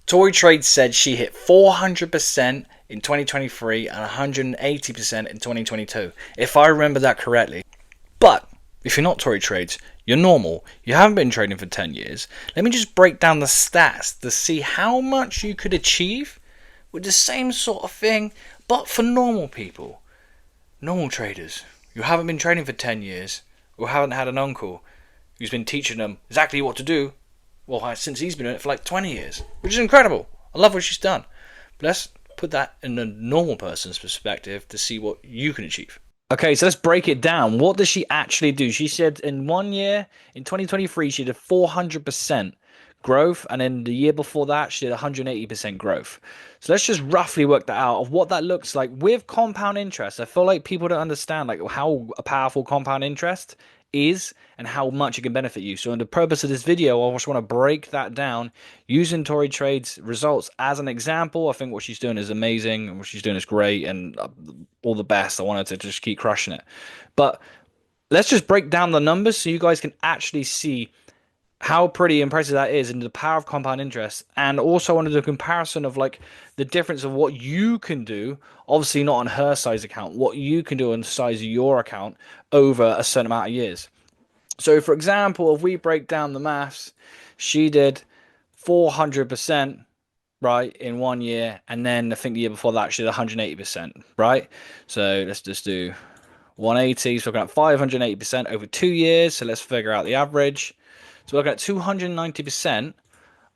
Tori Trades said she hit 400% in 2023 and 180% in 2022, if I remember that correctly. But if you're not Tori Trades, you're normal. You haven't been trading for 10 years. Let me just break down the stats to see how much you could achieve with the same sort of thing, but for normal people. Normal traders. You haven't been trading for 10 years, or haven't had an uncle who's been teaching them exactly what to do, well, since he's been doing it for like 20 years, which is incredible. I love what she's done. But let's put that in a normal person's perspective to see what you can achieve. Okay, so let's break it down. What does she actually do? She said in 1 year, in 2023, she did 400% growth, and then the year before that, she did 180% growth. So let's just roughly work that out of what that looks like with compound interest. I feel like people don't understand like how a powerful compound interest is and how much it can benefit you. So in the purpose of this video, I just want to break that down using Tori Trades results as an example. I think what she's doing is amazing and what she's doing is great and all the best. I wanted to just keep crushing it. But let's just break down the numbers so you guys can actually see how pretty impressive that is and the power of compound interest. And also I wanted to do a comparison of like the difference of what you can do, obviously not on her size account, what you can do on the size of your account over a certain amount of years. So for example, if we break down the maths, she did 400%, right, in 1 year, and then I think the year before that she did 180%, right? So let's just do 180, so we're looking at 580% over 2 years, so let's figure out the average. So we're looking at 290%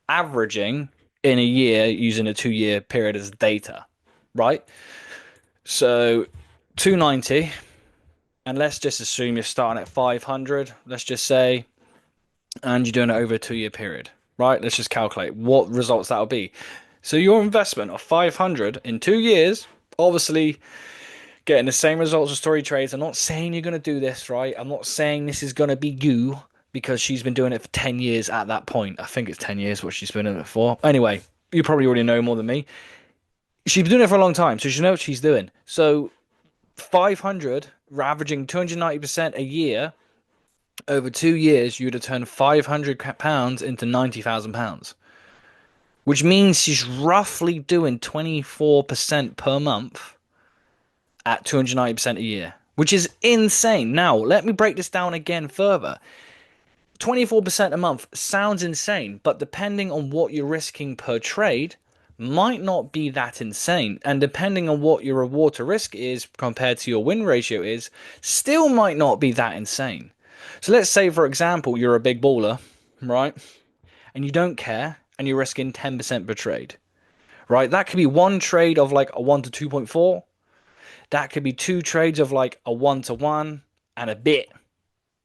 averaging in a year using a 2 year period as data, right? So 290, and let's just assume you're starting at 500, let's just say, and you're doing it over a 2 year period, right? Let's just calculate what results that'll be. So your investment of 500 in 2 years, obviously getting the same results as Tori Trades. I'm not saying you're going to do this, right? I'm not saying this is going to be you because she's been doing it for 10 years at that point. I think it's 10 years what she's been doing it for. Anyway, you probably already know more than me. She's been doing it for a long time, so she knows what she's doing. So 500, averaging 290% a year over 2 years, you'd have turned £500 into £90,000, which means she's roughly doing 24% per month at 290% a year, which is insane. Now, let me break this down again further. 24% a month sounds insane, but depending on what you're risking per trade, might not be that insane. And depending on what your reward to risk is compared to your win ratio is, still might not be that insane. So let's say, for example, you're a big baller, right? And you don't care, and you're risking 10% per trade, right? That could be one trade of like a 1 to 2.4. That could be two trades of like a 1 to 1 and a bit,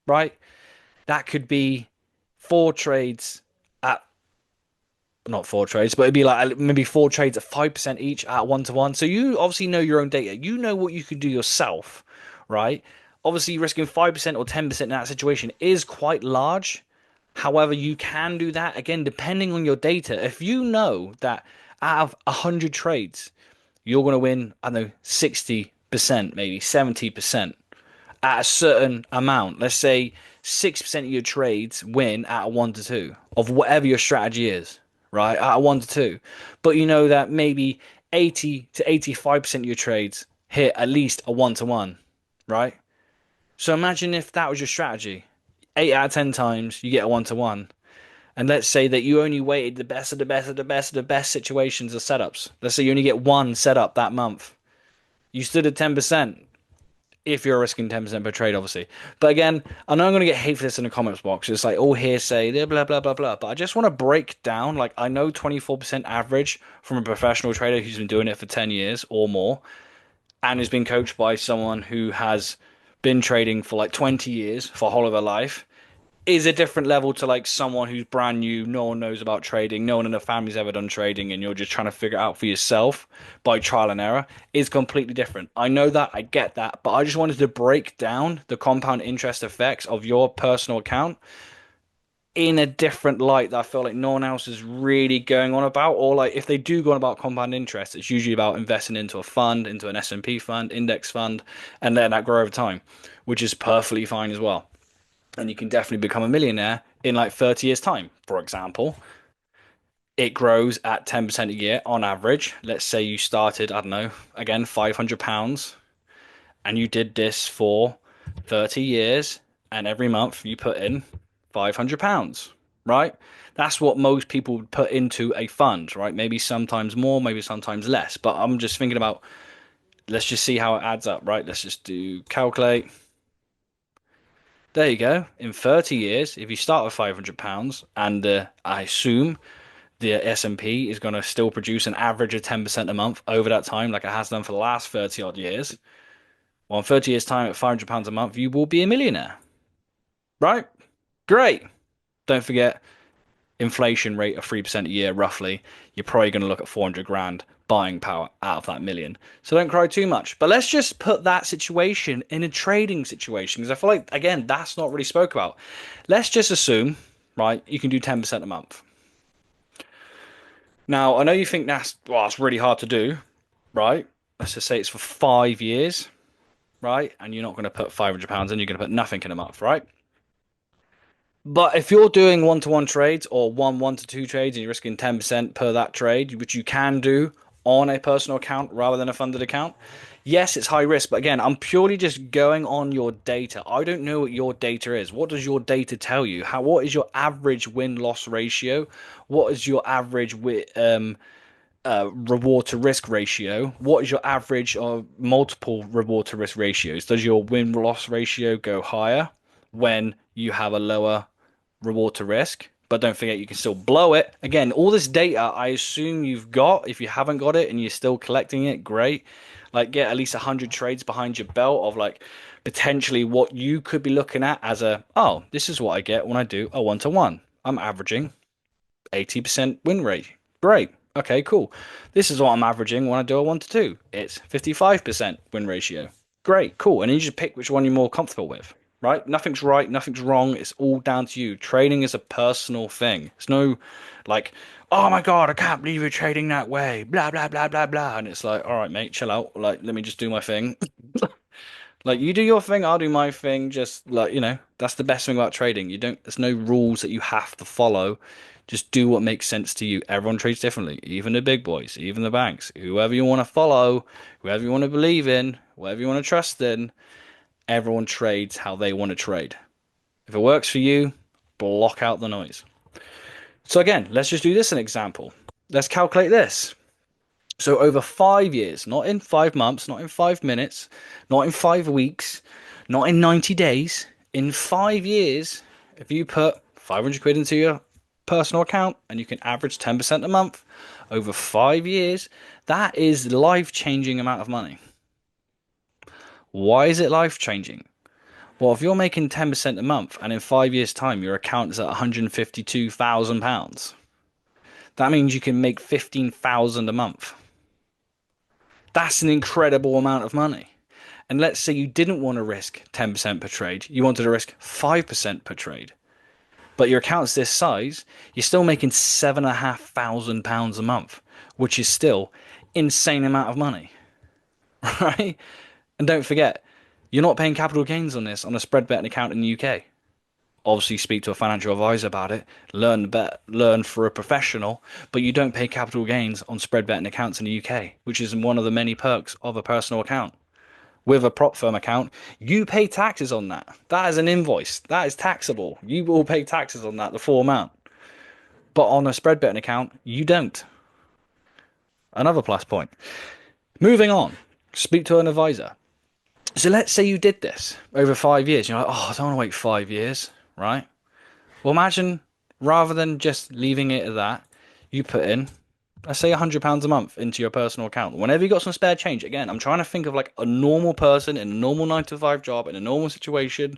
right? That could be four trades at, not four trades, but it'd be like maybe four trades at 5% each at 1 to 1. So you obviously know your own data. You know what you could do yourself, right? Obviously, risking 5% or 10% in that situation is quite large. However, you can do that again, depending on your data. If you know that out of 100 trades, you're going to win, I don't know, 60%, maybe 70% at a certain amount. Let's say 6% of your trades win at a 1 to 2 of whatever your strategy is, right? At a 1 to 2. But you know that maybe 80 to 85% of your trades hit at least a 1 to 1, right? So imagine if that was your strategy. 8 out of 10 times you get a 1 to 1. And let's say that you only weighted the best of the best of the best of the best situations or setups. Let's say you only get one setup that month. You stood at 10% if you're risking 10% per trade, obviously. But again, I know I'm going to get hate for this in the comments box. It's like all hearsay, blah, blah, blah, blah. But I just want to break down, like, I know 24% average from a professional trader who's been doing it for 10 years or more and has been coached by someone who has been trading for like 20 years for whole of their life is a different level to like someone who's brand new, no one knows about trading, no one in the family's ever done trading, and you're just trying to figure it out for yourself by trial and error is completely different. I know that, I get that, but I just wanted to break down the compound interest effects of your personal account in a different light that I feel like no one else is really going on about, or like if they do go on about compound interest, it's usually about investing into a fund, into an S&P fund, index fund, and letting that grow over time, which is perfectly fine as well. And you can definitely become a millionaire in like 30 years time, for example. it grows at 10% a year on average. Let's say you started, I don't know, again, £500, and you did this for 30 years, and every month you put in £500, right? That's what most people would put into a fund, right? Maybe sometimes more, maybe sometimes less. But I'm just thinking about, let's just see how it adds up, right? Let's just do calculate. There you go. In 30 years, if you start with £500, and I assume the S&P is going to still produce an average of 10% a month over that time, like it has done for the last 30 odd years. Well, in 30 years' time, at £500 a month, you will be a millionaire, right? Great. Don't forget, inflation rate of 3% a year, roughly. You're probably going to look at 400 grand buying power out of that million. So don't cry too much. But let's just put that situation in a trading situation, because I feel like, again, that's not really spoke about. Let's just assume, right, you can do 10% a month. Now, I know you think it's really hard to do, right? Let's just say it's for 5 years, right? And you're not going to put £500 in, you're going to put nothing in a month, right? But if you're doing one-to-one trades or one-to-two trades and you're risking 10% per that trade, which you can do on a personal account rather than a funded account, yes, it's high risk. But again, I'm purely just going on your data. I don't know what your data is. What does your data tell you? What is your average win-loss ratio? What is your average reward to risk ratio? What is your average of multiple reward to risk ratios? Does your win loss ratio go higher when you have a lower reward to risk? But don't forget, you can still blow it. Again, all this data, I assume you've got. If you haven't got it and you're still collecting it, great. Like, get at least 100 trades behind your belt of like potentially what you could be looking at as oh, this is what I get when I do a one-to-one. I'm averaging 80% win rate. Great. Okay, cool. This is what I'm averaging when I do a one to two. It's 55% win ratio. Great, cool. And then you just pick which one you're more comfortable with, right? Nothing's right, nothing's wrong. It's all down to you. Trading is a personal thing. It's no like, oh my God, I can't believe you're trading that way. Blah, blah, blah, blah, blah. And it's like, all right, mate, chill out. Like, let me just do my thing. Like you do your thing, I'll do my thing. Just like, that's the best thing about trading. There's no rules that you have to follow. Just do what makes sense to you. Everyone trades differently, even the big boys, even the banks, whoever you want to follow, whoever you want to believe in, whoever you want to trust in. Everyone trades how they want to trade. If it works for you, block out the noise. So again, let's just do this an example. Let's calculate this. So over 5 years, not in 5 months, not in 5 minutes, not in 5 weeks, not in 90 days, in 5 years, if you put 500 quid into your personal account and you can average 10% a month over 5 years, that is life-changing amount of money. Why is it life-changing? Well, if you're making 10% a month and in 5 years' time your account is at £152,000, that means you can make 15,000 a month. That's an incredible amount of money. And let's say you didn't want to risk 10% per trade, you wanted to risk 5% per trade. But your account's this size, you're still making £7,500 a month, which is still insane amount of money. Right? And don't forget, you're not paying capital gains on this on a spread betting account in the UK. Obviously, speak to a financial advisor about it. Learn for a professional, but you don't pay capital gains on spread betting accounts in the UK, which is one of the many perks of a personal account. With a prop firm account, you pay taxes on that. That is an invoice. That is taxable. You will pay taxes on that, the full amount. But on a spread betting account, you don't. Another plus point. Moving on, speak to an advisor. So let's say you did this over 5 years. You're like, oh, I don't want to wait 5 years, right? Well, imagine rather than just leaving it at that, you put in, let's say £100 a month into your personal account. Whenever you got some spare change, again, I'm trying to think of like a normal person in a normal 9 to 5 job in a normal situation.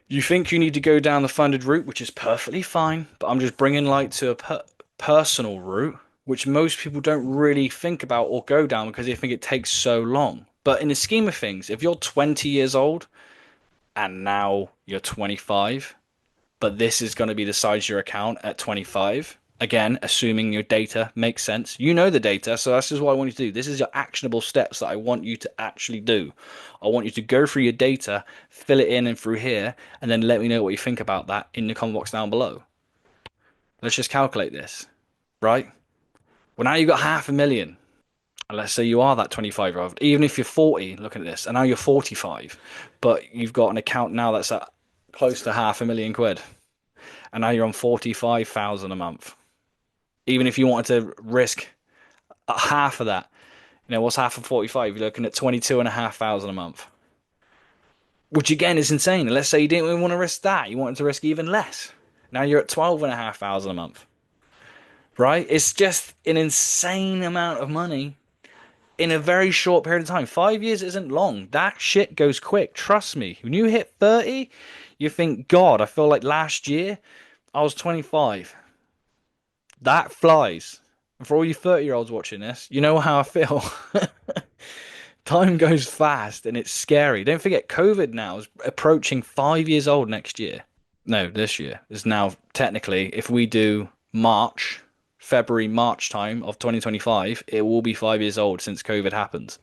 You think you need to go down the funded route, which is perfectly fine, but I'm just bringing light to a personal route, which most people don't really think about or go down because they think it takes so long. But in the scheme of things, if you're 20 years old and now you're 25, but this is going to be the size of your account at 25. Again, assuming your data makes sense. You know the data, so this is what I want you to do. This is your actionable steps that I want you to actually do. I want you to go through your data, fill it in and through here, and then let me know what you think about that in the comment box down below. Let's just calculate this. right? Well, now you've got 500,000. And let's say you are that 25-year-old, even if you're 40, looking at this, and now you're 45, but you've got an account now that's at close to 500,000 quid, and now you're on 45,000 a month. Even if you wanted to risk half of that, what's half of 45? You're looking at 22,500 a month, which again is insane. And let's say you didn't even want to risk that, you wanted to risk even less. Now you're at 12,500 a month, right? It's just an insane amount of money in a very short period of time. 5 years isn't long. That shit goes quick. Trust me. When you hit 30, you think, God, I feel like last year I was 25. That flies. And for all you 30-year-olds watching this, you know how I feel. Time goes fast and it's scary. Don't forget, COVID now is approaching 5 years old next year. No, this year is now technically, if we do February, March time of 2025, it will be 5 years old since COVID happened.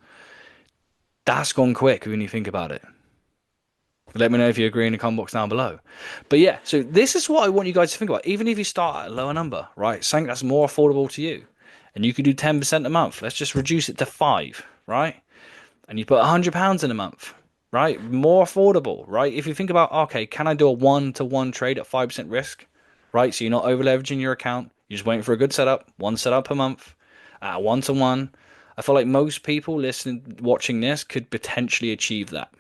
That's gone quick when you think about it. Let me know if you agree in the comment box down below. But yeah, so this is what I want you guys to think about. Even if you start at a lower number, right? Something that's more affordable to you. And you could do 10% a month. Let's just reduce it to 5, right? And you put £100 in a month, right? More affordable, right? If you think about, okay, can I do a 1-to-1 trade at 5% risk, right? So you're not over leveraging your account. You're just waiting for a good setup, one setup per month, at a 1-to-1. I feel like most people listening, watching this could potentially achieve that.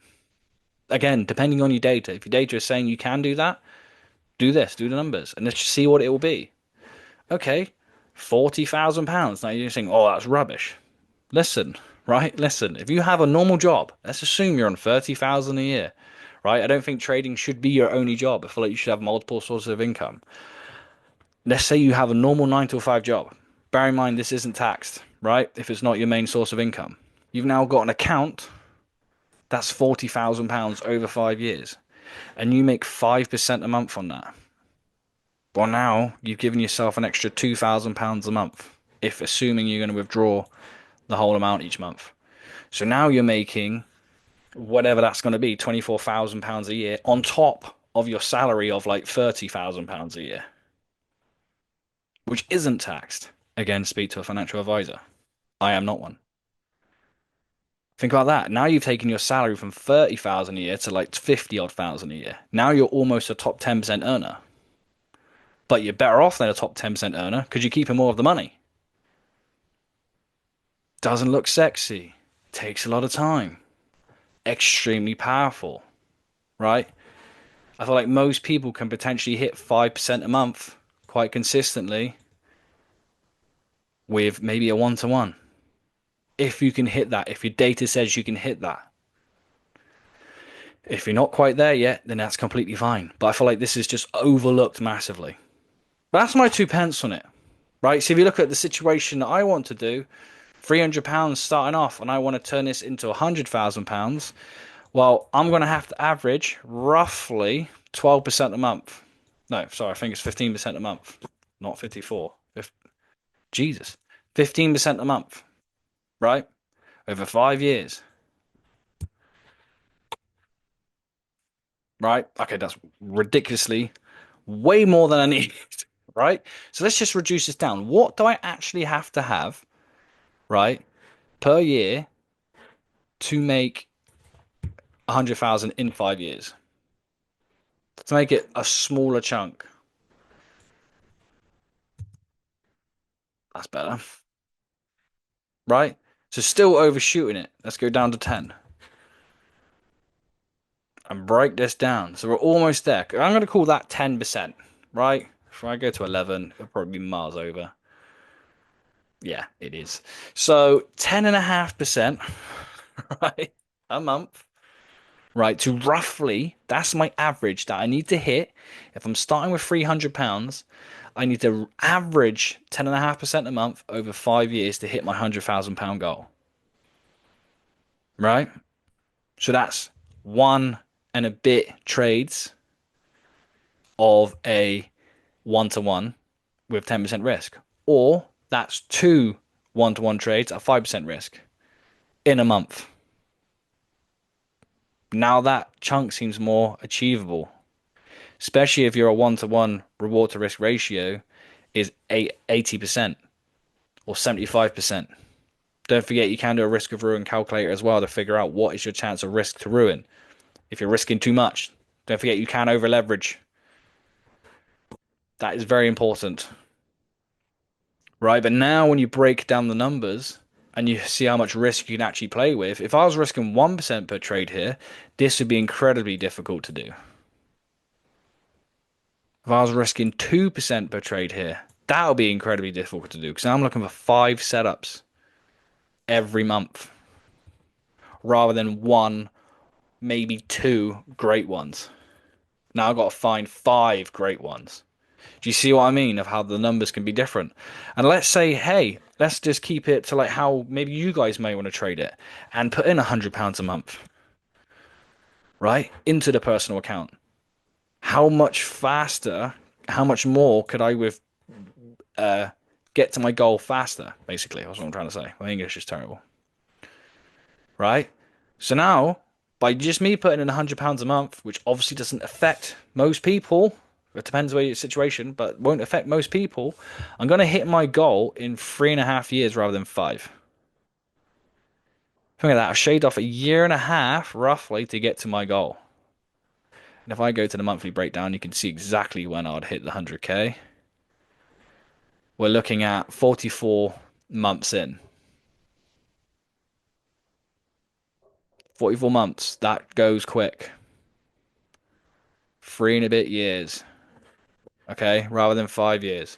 Again, depending on your data. If your data is saying you can do that, do this, do the numbers, and let's just see what it will be. Okay, £40,000. Now you're saying, oh, that's rubbish. Listen, right? Listen, if you have a normal job, let's assume you're on 30,000 a year, right? I don't think trading should be your only job. I feel like you should have multiple sources of income. Let's say you have a normal 9 to 5 job. Bear in mind, this isn't taxed, right? If it's not your main source of income. You've now got an account that's £40,000 over 5 years, and you make 5% a month on that. Well, now you've given yourself an extra £2,000 a month, if assuming you're going to withdraw the whole amount each month. So now you're making whatever that's going to be, £24,000 a year on top of your salary of like £30,000 a year, which isn't taxed. Again, speak to a financial advisor. I am not one. Think about that. Now you've taken your salary from 30,000 a year to like 50 odd thousand a year. Now you're almost a top 10% earner. But you're better off than a top 10% earner because you're keeping more of the money. Doesn't look sexy. Takes a lot of time. Extremely powerful, right? I feel like most people can potentially hit 5% a month quite consistently with maybe a 1-to-1. If you can hit that, if your data says you can hit that. If you're not quite there yet, then that's completely fine. But I feel like this is just overlooked massively. But that's my 2 pence on it, right? So if you look at the situation that I want to do, £300 starting off, and I want to turn this into £100,000, well, I'm going to have to average roughly 12% a month. No, sorry, I think it's 15% a month, not 54. Jesus, 15% a month, right? Over 5 years, right? Okay, that's ridiculously way more than I need, right? So let's just reduce this down. What do I actually have to have, right, per year to make 100,000 in 5 years? To make it a smaller chunk. That's better, right? So still overshooting it. Let's go down to 10 and break this down. So we're almost there. I'm going to call that 10%, right? If I go to 11, it'll probably be miles over. Yeah, it is. So 10.5%, right, a month, right, to roughly, that's my average that I need to hit. If I'm starting with £300, I need to average 10.5% a month over 5 years to hit my £100,000 goal, right? So that's one and a bit trades of a 1-to-1 with 10% risk. Or that's two 1-to-1 trades at 5% risk in a month. Now that chunk seems more achievable, especially if you're a 1-to-1 reward to risk ratio is 80% or 75%. Don't forget you can do a risk of ruin calculator as well to figure out what is your chance of risk to ruin. If you're risking too much, don't forget you can over leverage. That is very important. Right, but now when you break down the numbers and you see how much risk you can actually play with, if I was risking 1% per trade here, this would be incredibly difficult to do. If I was risking 2% per trade here, that would be incredibly difficult to do because I'm looking for 5 setups every month rather than 1, maybe 2 great ones. Now I've got to find 5 great ones. Do you see what I mean of how the numbers can be different? And let's say, hey, let's just keep it to like how maybe you guys may want to trade it and put in £100 a month, right, into the personal account. How much faster, how much more could I get to my goal faster? Basically, that's what I'm trying to say. My English is terrible, right? So now, by just me putting in £100 a month, which obviously doesn't affect most people. It depends where your situation, but won't affect most people. I'm going to hit my goal in 3.5 years rather than 5. Think of that. I've shaved off a year and a half, roughly, to get to my goal. And if I go to the monthly breakdown, you can see exactly when I'd hit the 100k. We're looking at 44 months in. 44 months. That goes quick. 3 and a bit years. Okay, rather than 5 years.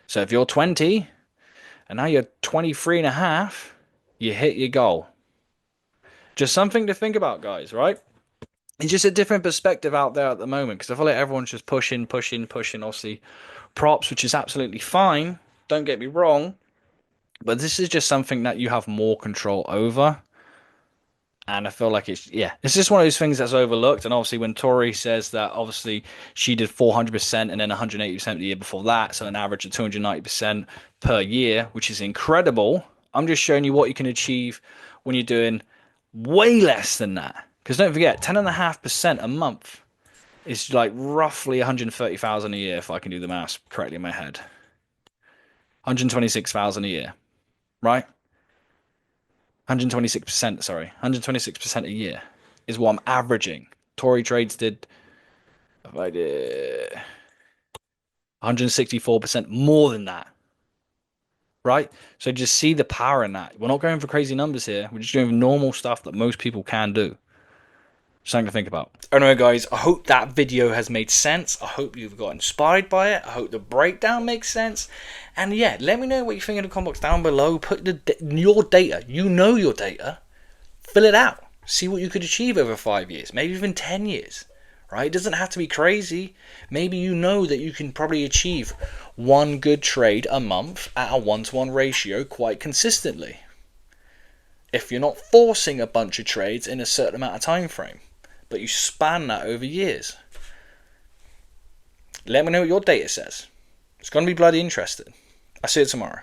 So if you're 20 and now you're 23 and a half, you hit your goal. Just something to think about, guys, right? It's just a different perspective out there at the moment because I feel like everyone's just pushing. Obviously, props, which is absolutely fine. Don't get me wrong. But this is just something that you have more control over. And I feel like it's just one of those things that's overlooked. And obviously, when Tori says that, obviously, she did 400% and then 180% the year before that. So an average of 290% per year, which is incredible. I'm just showing you what you can achieve when you're doing way less than that. Because don't forget, 10.5% a month is like roughly 130,000 a year, if I can do the maths correctly in my head. 126,000 a year, right? 126%, sorry. 126% a year is what I'm averaging. Tori Trades did, if I did 164% more than that. Right? So just see the power in that. We're not going for crazy numbers here. We're just doing normal stuff that most people can do. Something to think about. Anyway, guys, I hope that video has made sense. I hope you've got inspired by it. I hope the breakdown makes sense. And yeah, let me know what you think in the comment box down below. Put your data. You know your data. Fill it out. See what you could achieve over 5 years. Maybe even 10 years. Right? It doesn't have to be crazy. Maybe you know that you can probably achieve one good trade a month at a 1-to-1 ratio quite consistently. If you're not forcing a bunch of trades in a certain amount of time frame. But you span that over years. Let me know what your data says. It's going to be bloody interesting. I'll see you tomorrow.